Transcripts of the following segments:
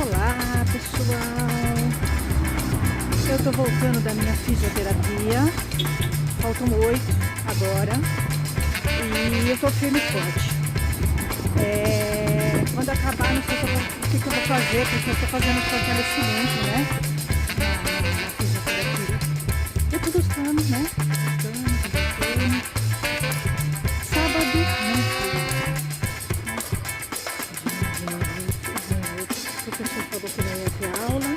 Olá, pessoal! Eu tô voltando da minha fisioterapia. Faltam 8 agora. E eu tô firme e forte. Quando acabar, não sei o que eu vou fazer, porque eu tô fazendo fortalecimento, né? Na fisioterapia. Eu tô gostando, né? Gostando. Sábado, não fui. O professor falou que não ia ter aula.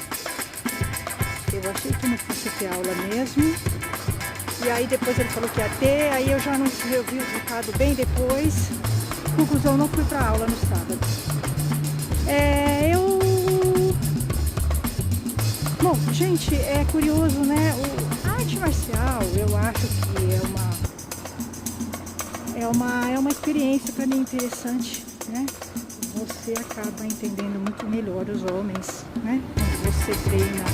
Eu achei que não fosse ter aula mesmo. E aí depois ele falou que ia ter, aí eu já não eu vi o resultado bem depois. Conclusão, não fui pra aula no sábado. Bom, gente, é curioso, né? A arte marcial, eu acho que é uma experiência para mim interessante, né? Você acaba entendendo muito melhor os homens, né? Quando você treina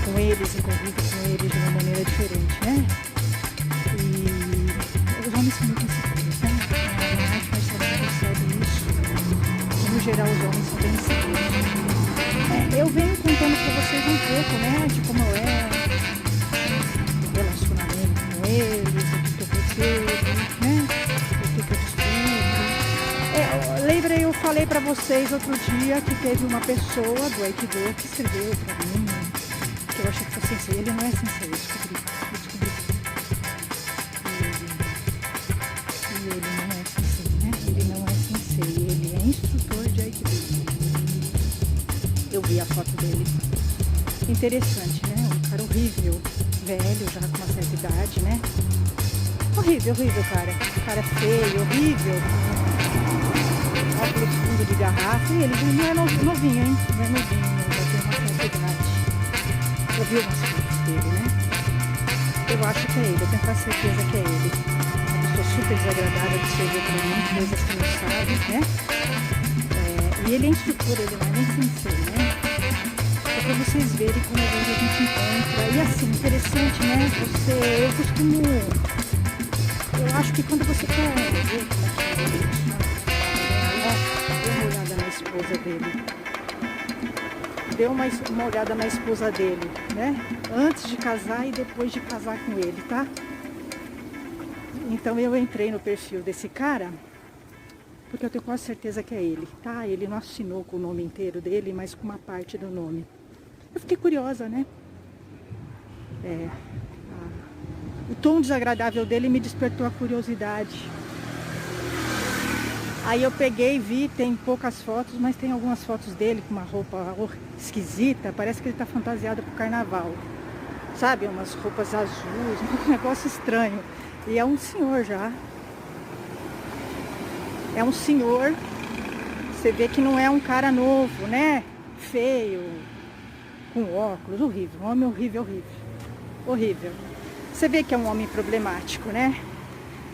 com eles e convive com eles de uma maneira diferente, né? E os homens são muito inseguros, né? A arte marcial percebe isso. No geral, os homens são bem inseguros. Eu venho contando para vocês um pouco, né? De como é o relacionamento com eles, o que eu percebo, né? O que eu descubro. Lembra, eu falei para vocês outro dia que teve uma pessoa do Aikido que escreveu para mim, que eu achei que fosse sensei. Ele não é sensei, eu descobri. E ele não é sensei, né? Ele não é sensei, ele é instrutor de Aikido. Eu vi a foto dele. Interessante, né? Um cara horrível, velho, já com uma certa idade, né? Horrível, cara. O cara feio, horrível. Óculos fundo de garrafa. E ele não é novinho, hein? Não é novinho, ele já tem uma certa idade. Eu vi umas fotos dele, né? Eu acho que é ele, eu tenho quase certeza que é ele. Uma pessoa super desagradável de ser ver pra mim, coisas que não sabe, né? E ele é instrutor, ele não é nem sensei, né? É pra vocês verem como a gente encontra. E assim, interessante, né? Eu acho que quando você quer ver como é que ele dê uma olhada na esposa dele. Dê uma olhada na esposa dele, né? Antes de casar e depois de casar com ele, tá? Então eu entrei no perfil desse cara, porque eu tenho quase certeza que é ele, tá? Ele não assinou com o nome inteiro dele, mas com uma parte do nome. Eu fiquei curiosa, né? O tom desagradável dele me despertou a curiosidade. Aí eu peguei e vi, tem poucas fotos, mas tem algumas fotos dele com uma roupa esquisita. Parece que ele tá fantasiado pro carnaval. Sabe? Umas roupas azuis, um negócio estranho. E é um senhor já. É um senhor, você vê que não é um cara novo, né? Feio, com óculos, horrível, um homem horrível. Você vê que é um homem problemático, né?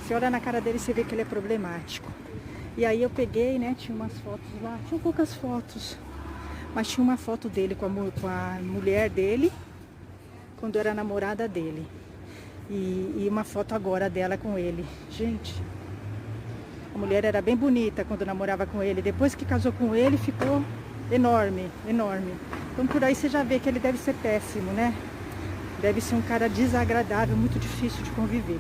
Você olha na cara dele e você vê que ele é problemático. E aí eu peguei, né? Tinha umas fotos lá, tinha poucas fotos, mas tinha uma foto dele com a mulher dele, quando era namorada dele. E uma foto agora dela com ele. Gente, a mulher era bem bonita quando namorava com ele. Depois que casou com ele, ficou enorme. Então por aí você já vê que ele deve ser péssimo, né? Deve ser um cara desagradável, muito difícil de conviver.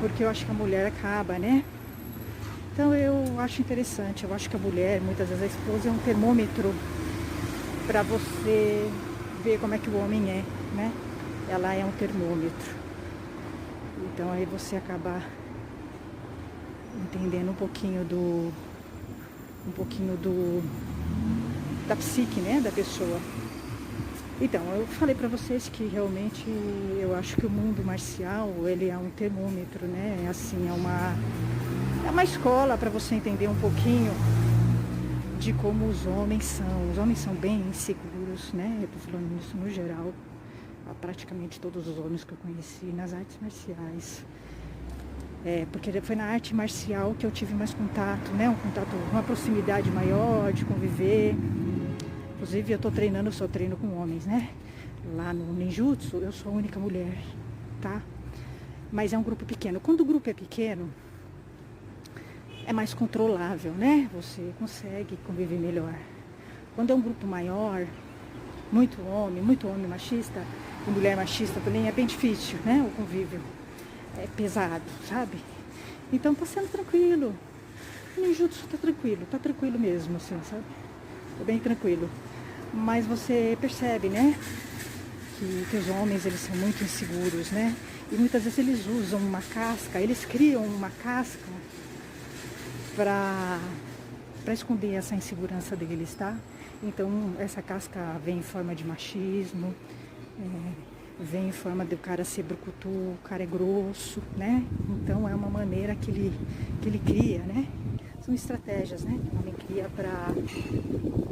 Porque eu acho que a mulher acaba, né? Então eu acho interessante. Eu acho que a mulher, muitas vezes a esposa, é um termômetro para você ver como é que o homem é, né? Ela é um termômetro. Então aí você acaba entendendo um pouquinho da psique, né, da pessoa. Então, eu falei pra vocês que realmente eu acho que o mundo marcial, ele é um termômetro, né? Assim, é uma escola para você entender um pouquinho de como os homens são. Os homens são bem inseguros, né? Eu tô falando isso no geral. Praticamente todos os homens que eu conheci nas artes marciais. Porque foi na arte marcial que eu tive mais contato, né? Uma proximidade maior de conviver. Inclusive eu tô treinando, eu só treino com homens, né? Lá no ninjutsu eu sou a única mulher, tá? Mas é um grupo pequeno. Quando o grupo é pequeno, é mais controlável, né? Você consegue conviver melhor. Quando é um grupo maior, muito homem machista, e mulher machista também, é bem difícil, né? O convívio é pesado, sabe? Então tá sendo tranquilo. O ninjutsu tá tranquilo mesmo, assim, sabe? Tá bem tranquilo. Mas você percebe, né? Que os homens, eles são muito inseguros, né? E muitas vezes eles usam uma casca, eles criam uma casca para esconder essa insegurança deles, tá? Então, essa casca vem em forma de machismo, vem em forma do cara ser brucutu, o cara é grosso, né? Então, é uma maneira que ele cria, né? São estratégias, né? Que o homem cria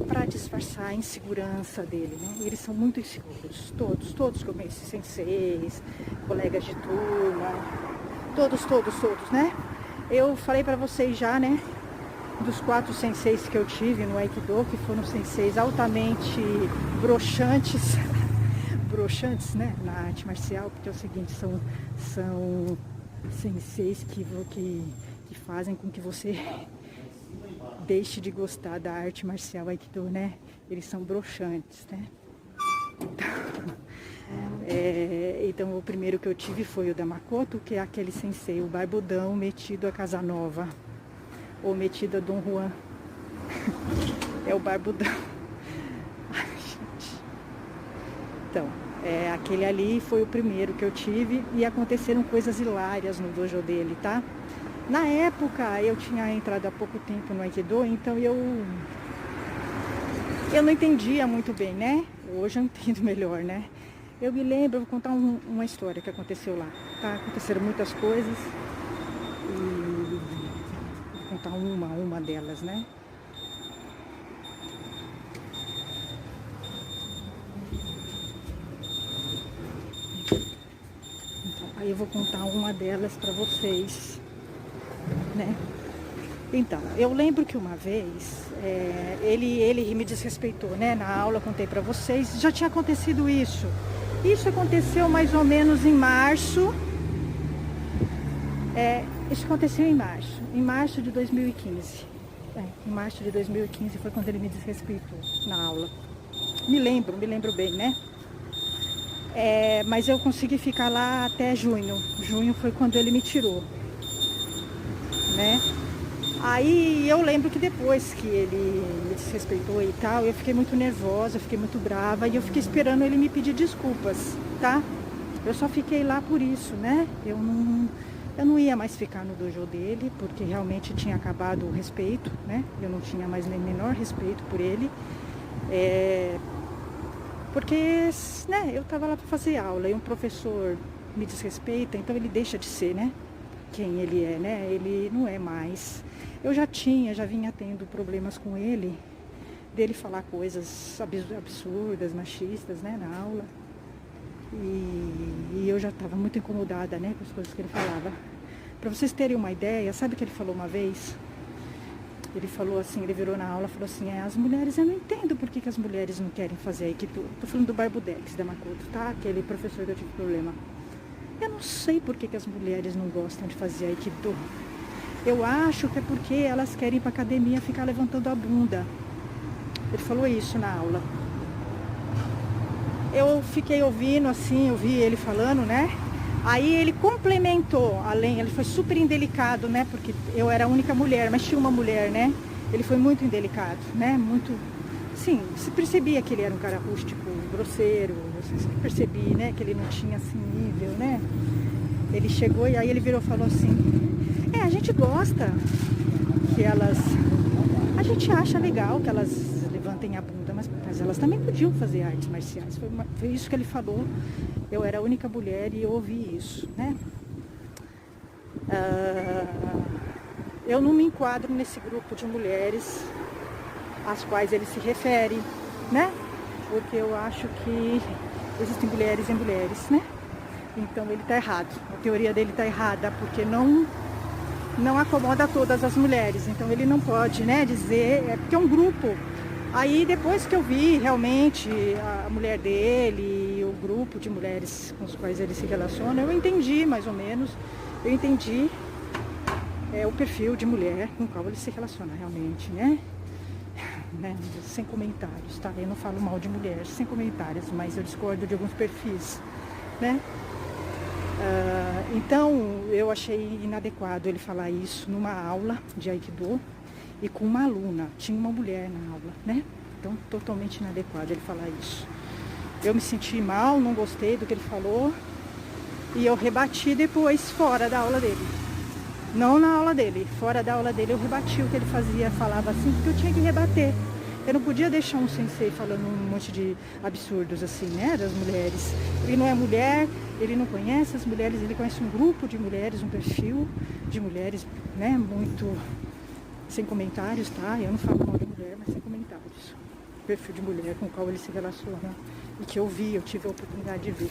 para disfarçar a insegurança dele, né? E eles são muito inseguros, todos que eu conheci, senseis, colegas de turma, todos, né? Eu falei pra vocês já, né? Dos 4 senseis que eu tive no Aikido, que foram senseis altamente broxantes, né? Na arte marcial, porque é o seguinte, são senseis que fazem com que você deixe de gostar da arte marcial Aikido, né? Eles são broxantes, né? Então o primeiro que eu tive foi o da Makoto, que é aquele sensei, o barbudão metido a Casanova, ou metido a Dom Juan. É o barbudão. Ai, gente. Então, aquele ali foi o primeiro que eu tive e aconteceram coisas hilárias no dojo dele, tá? Na época, eu tinha entrado há pouco tempo no Aikido, então eu não entendia muito bem, né? Hoje eu entendo melhor, né? Eu me lembro, vou contar uma história que aconteceu lá, tá? Aconteceram muitas coisas e vou contar uma delas, né? Então, aí eu vou contar uma delas pra vocês, né? Então, eu lembro que uma vez ele me desrespeitou, né? Na aula eu contei pra vocês, já tinha acontecido isso. Isso aconteceu mais ou menos em março. Isso aconteceu em março de 2015. Em março de 2015 foi quando ele me desrespeitou na aula. Me lembro bem, né? Mas eu consegui ficar lá até junho. Junho foi quando ele me tirou, né? Aí eu lembro que depois que ele me desrespeitou e tal, eu fiquei muito nervosa, eu fiquei muito brava e eu fiquei esperando ele me pedir desculpas, tá? Eu só fiquei lá por isso, né? Eu não ia mais ficar no dojo dele, porque realmente tinha acabado o respeito, né? Eu não tinha mais nem menor respeito por ele. Porque, né, eu tava lá para fazer aula e um professor me desrespeita, então ele deixa de ser, né? Quem ele é, né? Ele não é mais. Eu já vinha tendo problemas com ele, dele falar coisas absurdas, machistas, né, na aula. E eu já estava muito incomodada, né, com as coisas que ele falava. Para vocês terem uma ideia, sabe o que ele falou uma vez? Ele falou assim, ele virou na aula e falou assim, as mulheres, eu não entendo por que as mulheres não querem fazer Aikido. Tô falando do Barbudex, da Makoto, tá? Aquele professor que eu tive problema. Eu não sei por que as mulheres não gostam de fazer Aikido. Eu acho que é porque elas querem ir pra academia ficar levantando a bunda. Ele falou isso na aula. Eu fiquei ouvindo assim, eu vi ele falando, né? Aí ele complementou, além, ele foi super indelicado, né? Porque eu era a única mulher, mas tinha uma mulher, né? Ele foi muito indelicado, né? Muito, sim, se percebia que ele era um cara rústico, grosseiro, eu percebi, né? Que ele não tinha assim nível, né? Ele chegou e aí ele virou e falou assim, a gente gosta que elas, a gente acha legal que elas levantem a bunda, mas elas também podiam fazer artes marciais. Foi isso que ele falou. Eu era a única mulher e eu ouvi isso, né? Eu não me enquadro nesse grupo de mulheres às quais ele se refere, né? Porque eu acho que existem mulheres e mulheres, né? Então ele tá errado. A teoria dele tá errada, porque não acomoda todas as mulheres. Então ele não pode, né, dizer, porque é um grupo. Aí depois que eu vi realmente a mulher dele, o grupo de mulheres com os quais ele se relaciona, eu entendi mais ou menos, eu entendi o perfil de mulher com o qual ele se relaciona realmente, né? né? Sem comentários, tá? Eu não falo mal de mulher, sem comentários, mas eu discordo de alguns perfis, né? Então, eu achei inadequado ele falar isso numa aula de Aikido e com uma aluna. Tinha uma mulher na aula, né? Então, totalmente inadequado ele falar isso. Eu me senti mal, não gostei do que ele falou e eu rebati depois fora da aula dele. Não na aula dele, fora da aula dele eu rebati o que ele fazia, falava assim, porque eu tinha que rebater. Eu não podia deixar um sensei falando um monte de absurdos assim, né, das mulheres. Ele não é mulher, ele não conhece as mulheres, ele conhece um grupo de mulheres, um perfil de mulheres, né, muito sem comentários, tá? Eu não falo mal de mulher, mas sem comentários. Perfil de mulher com o qual ele se relaciona e que eu tive a oportunidade de ver.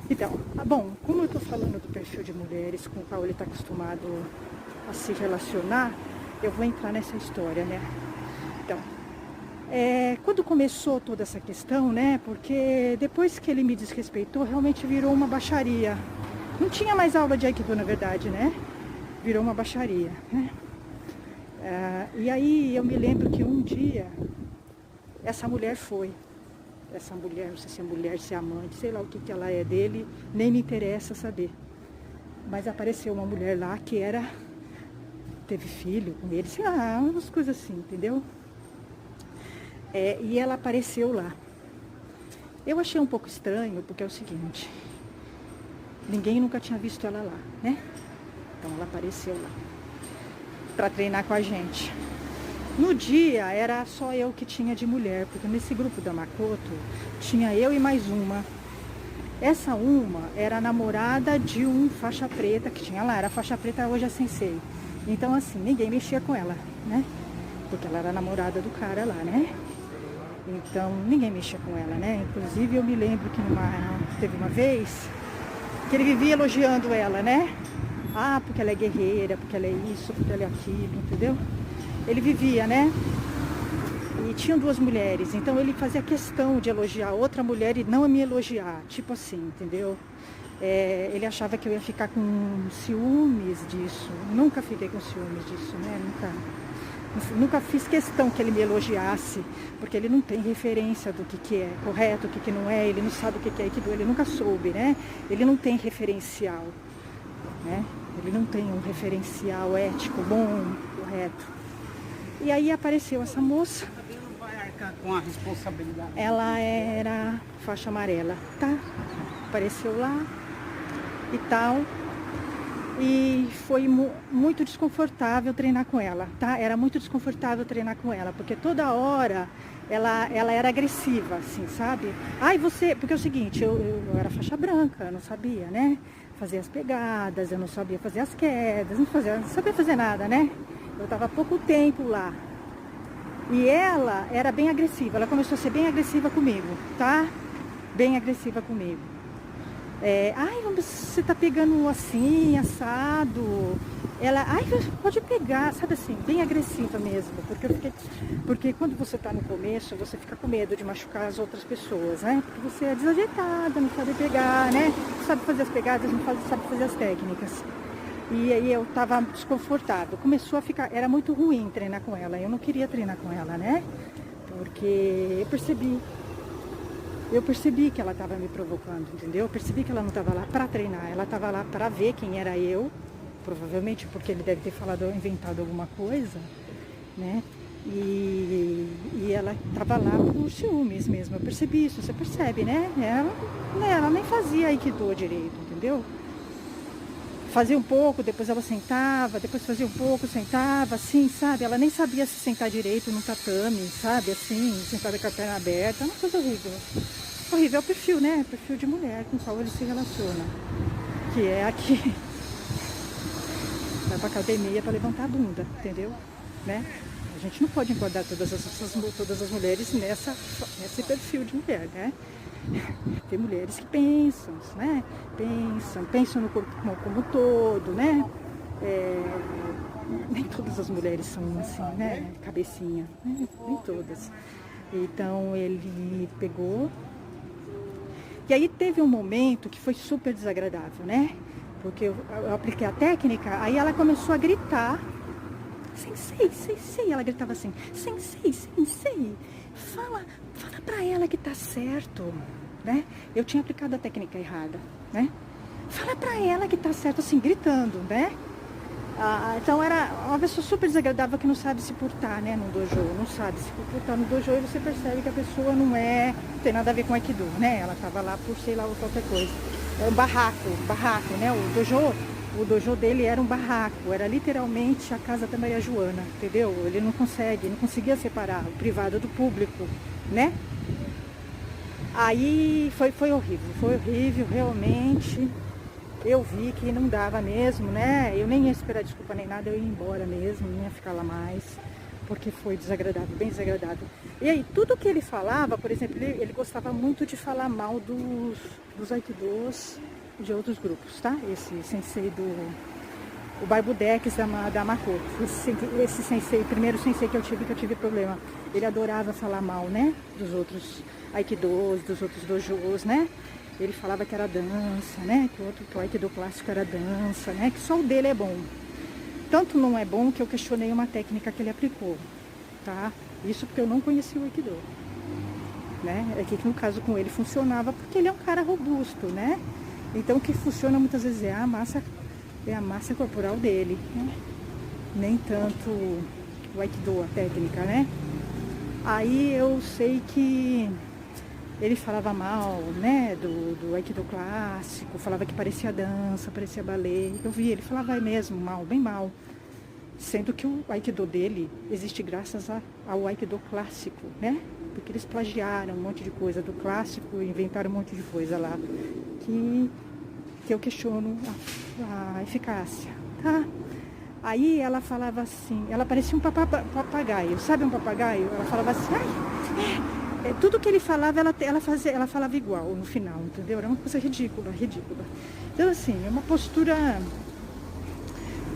Então, bom, como eu tô falando do perfil de mulheres com o qual ele está acostumado a se relacionar, eu vou entrar nessa história, né? Então, quando começou toda essa questão, né? Porque depois que ele me desrespeitou, realmente virou uma baixaria. Não tinha mais aula de Aikido, na verdade, né? Virou uma baixaria, né? E aí eu me lembro que um dia essa mulher foi. Essa mulher, não sei se é mulher, se é amante, sei lá o que ela é dele, nem me interessa saber. Mas apareceu uma mulher lá que teve filho com ele, sei lá, umas coisas assim, entendeu? E ela apareceu lá. Eu achei um pouco estranho, porque é o seguinte, ninguém nunca tinha visto ela lá, né? Então ela apareceu lá, pra treinar com a gente. No dia, era só eu que tinha de mulher, porque nesse grupo da Makoto, tinha eu e mais uma. Essa uma era a namorada de um faixa preta que tinha lá, era faixa preta, hoje é sensei. Então, assim, ninguém mexia com ela, né? Porque ela era namorada do cara lá, né? Então, ninguém mexia com ela, né? Inclusive, eu me lembro que teve uma vez que ele vivia elogiando ela, né? Ah, porque ela é guerreira, porque ela é isso, porque ela é aquilo, entendeu? Ele vivia, né? E tinham duas mulheres, então ele fazia questão de elogiar outra mulher e não a me elogiar, tipo assim, entendeu? Ele achava que eu ia ficar com ciúmes disso. Nunca fiquei com ciúmes disso, né? Nunca fiz questão que ele me elogiasse, porque ele não tem referência do que é correto, o que não é, ele não sabe o que é Aikido, ele nunca soube, né? Ele não tem referencial, né? Ele não tem um referencial ético bom, correto. E aí apareceu essa moça. Não vai arcar com a responsabilidade. Ela era faixa amarela, tá? Apareceu lá e tal. E foi muito desconfortável treinar com ela, tá? Era muito desconfortável treinar com ela, porque toda hora ela era agressiva, assim, sabe? Ai, você... Porque é o seguinte, eu era faixa branca, eu não sabia, né? Fazer as pegadas, eu não sabia fazer as quedas, não sabia fazer nada, né? Eu estava há pouco tempo lá. E ela era bem agressiva. Ela começou a ser bem agressiva comigo, tá? Bem agressiva comigo. Ai, você tá pegando assim, assado. Ela, ai, pode pegar, sabe assim, bem agressiva mesmo. Porque quando você tá no começo, você fica com medo de machucar as outras pessoas, né? Porque você é desajeitada, não sabe pegar, né? Não sabe fazer as pegadas, não sabe fazer as técnicas. E aí eu tava desconfortável. Começou a ficar... Era muito ruim treinar com ela. Eu não queria treinar com ela, né? Porque eu percebi que ela tava me provocando, entendeu? Eu percebi que ela não tava lá pra treinar. Ela tava lá pra ver quem era eu. Provavelmente porque ele deve ter inventado alguma coisa, né? E ela tava lá por ciúmes mesmo. Eu percebi isso, você percebe, né? Ela nem fazia Aikido direito, entendeu? Fazia um pouco, depois ela sentava, depois fazia um pouco, sentava, assim, sabe? Ela nem sabia se sentar direito no tatame, sabe? Assim, sentada com a perna aberta, uma coisa horrível. Horrível é o perfil, né? Perfil de mulher com o qual ele se relaciona. Que é aqui. Vai pra academia pra levantar a bunda, entendeu? Né? A gente não pode enquadrar todas as mulheres nesse perfil de mulher, né? Tem mulheres que pensam, né? Pensam no corpo como um todo, né? Nem todas as mulheres são assim, né? Cabecinha, né? Nem todas. Então ele pegou. E aí teve um momento que foi super desagradável, né? Porque eu apliquei a técnica, aí ela começou a gritar, Sensei, sensei. Ela gritava assim, sensei, sensei. Fala pra ela que tá certo, né? Eu tinha aplicado a técnica errada, né? Fala pra ela que tá certo, assim, gritando, né? Então era uma pessoa super desagradável que não sabe se portar, né, no dojo, não sabe se portar no dojo, e você percebe que a pessoa não tem nada a ver com Aikido, né? Ela tava lá por sei lá qualquer coisa. É um barraco, né? O dojo dele era um barraco, era literalmente a casa da Maria Joana, entendeu? Ele não conseguia separar o privado do público, né? Aí foi horrível, realmente. Eu vi que não dava mesmo, né? Eu nem ia esperar desculpa nem nada, eu ia embora mesmo, não ia ficar lá mais, porque foi desagradável, bem desagradável. E aí, tudo que ele falava, por exemplo, ele gostava muito de falar mal dos aikidos de outros grupos, tá? Esse sensei o Barbudex da Makoto, esse sensei, o primeiro sensei que eu tive problema. Ele adorava falar mal, né? Dos outros aikidos, dos outros dojos, né? Ele falava que era dança, né? Que o Aikido clássico era dança, né? Que só o dele é bom. Tanto não é bom que eu questionei uma técnica que ele aplicou, tá? Isso porque eu não conhecia o Aikido, né? É que no caso com ele funcionava porque ele é um cara robusto, né? Então o que funciona muitas vezes é a massa corporal dele, né? Nem tanto o Aikido, a técnica, né? Aí eu sei que ele falava mal, né, do Aikido clássico, falava que parecia dança, parecia balé. Eu vi, ele falava mesmo mal, bem mal. Sendo que o Aikido dele existe graças ao Aikido clássico, né? Porque eles plagiaram um monte de coisa do clássico, inventaram um monte de coisa lá que eu questiono a eficácia, tá? Aí ela falava assim, ela parecia um papagaio, sabe um papagaio? Ela falava assim, tudo que ele falava, ela falava igual no final, entendeu? Era uma coisa ridícula. Então, assim, é uma postura...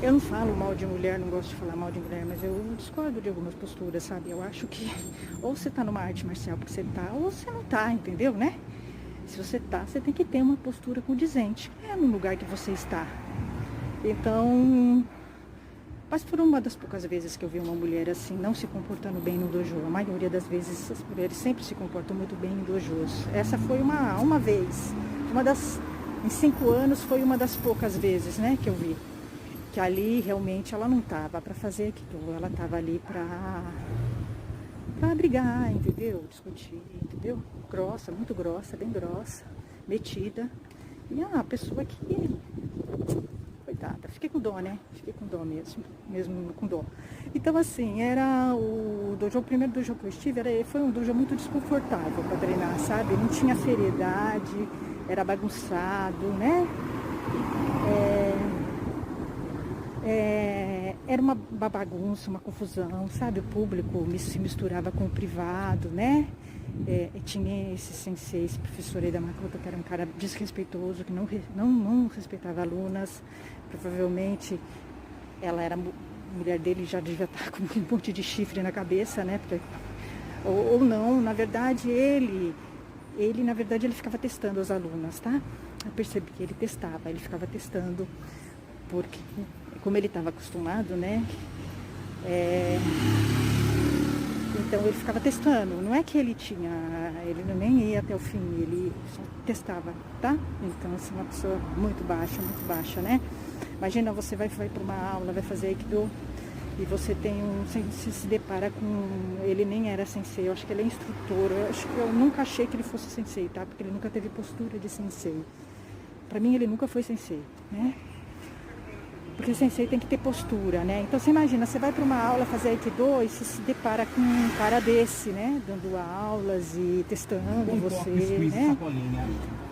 Eu não falo mal de mulher, não gosto de falar mal de mulher, mas eu discordo de algumas posturas, sabe? Eu acho que ou você tá numa arte marcial porque você tá, ou você não tá, entendeu, né? Se você tá, você tem que ter uma postura condizente, no lugar que você está. Então... Mas por uma das poucas vezes que eu vi uma mulher assim, não se comportando bem no dojo, a maioria das vezes as mulheres sempre se comportam muito bem em dojos. Essa foi uma vez, em 5 anos foi uma das poucas vezes, né, que eu vi. Que ali realmente ela não tava para fazer Aikido, ela tava ali pra brigar, entendeu? Discutir, entendeu? Grossa, muito grossa, bem grossa, metida. E a pessoa que... Coitada, fiquei com dó, né? Fiquei com dó mesmo com dó. Então, assim, era o dojo, o primeiro dojo que eu estive, foi um dojo muito desconfortável para treinar, sabe? Não tinha seriedade, era bagunçado, né? Era uma bagunça, uma confusão, sabe? O público se misturava com o privado, né? Tinha esse sensei, esse professor aí da Makoto, que era um cara desrespeitoso, que não respeitava alunas. Provavelmente a mulher dele já devia estar com um monte de chifre na cabeça, né? Ou não, na verdade ele ficava testando as alunas, tá? Eu percebi que ele ficava testando, porque como ele estava acostumado, né? Então ele ficava testando, não é que ele não nem ia até o fim, ele só testava, tá? Então, assim, uma pessoa muito baixa, né? Imagina, você vai para uma aula, vai fazer Aikido, e você se depara com... Ele nem era sensei, eu acho que ele é instrutor, eu nunca achei que ele fosse sensei, tá? Porque ele nunca teve postura de sensei. Pra mim, ele nunca foi sensei, né? Porque sensei tem que ter postura, né? Então você imagina, você vai para uma aula fazer Aikido e você se depara com um cara desse, né? Dando aulas e testando você, né?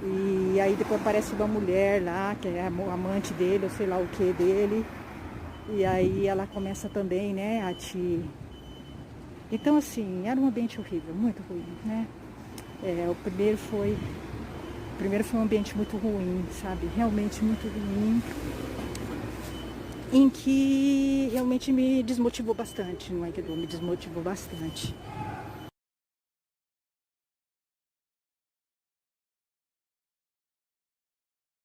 E aí depois aparece uma mulher lá, que é a amante dele, ou sei lá o que dele. E aí ela começa também, né, a te... Então, assim, era um ambiente horrível, muito ruim, né? O primeiro foi um ambiente muito ruim, sabe? Realmente muito ruim. Em que realmente me desmotivou bastante no Aikido, me desmotivou bastante.